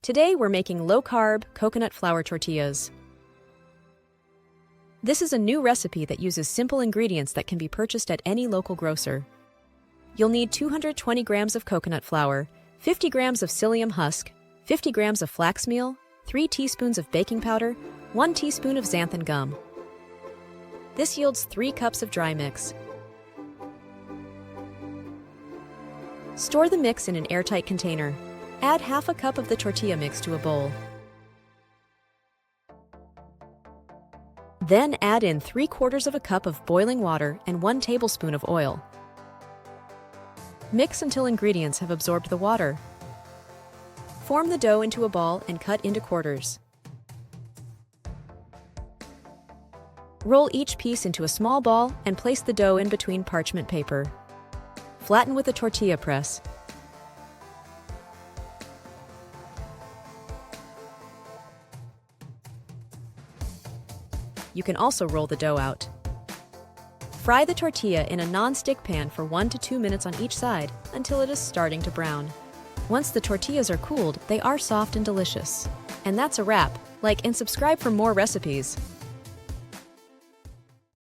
Today we're making low-carb coconut flour tortillas. This is a new recipe that uses simple ingredients that can be purchased at any local grocer. You'll need 220 grams of coconut flour, 50 grams of psyllium husk, 50 grams of flax meal, 3 teaspoons of baking powder, 1 teaspoon of xanthan gum. This yields 3 cups of dry mix. Store the mix in an airtight container. Add half a cup of the tortilla mix to a bowl. Then add in 3/4 of a cup of boiling water and 1 tablespoon of oil. Mix until ingredients have absorbed the water. Form the dough into a ball and cut into quarters. Roll each piece into a small ball and place the dough in between parchment paper. Flatten with a tortilla press. You can also roll the dough out. Fry the tortilla in a non-stick pan for 1 to 2 minutes on each side until it is starting to brown. Once the tortillas are cooled, they are soft and delicious. And that's a wrap. Like and subscribe for more recipes.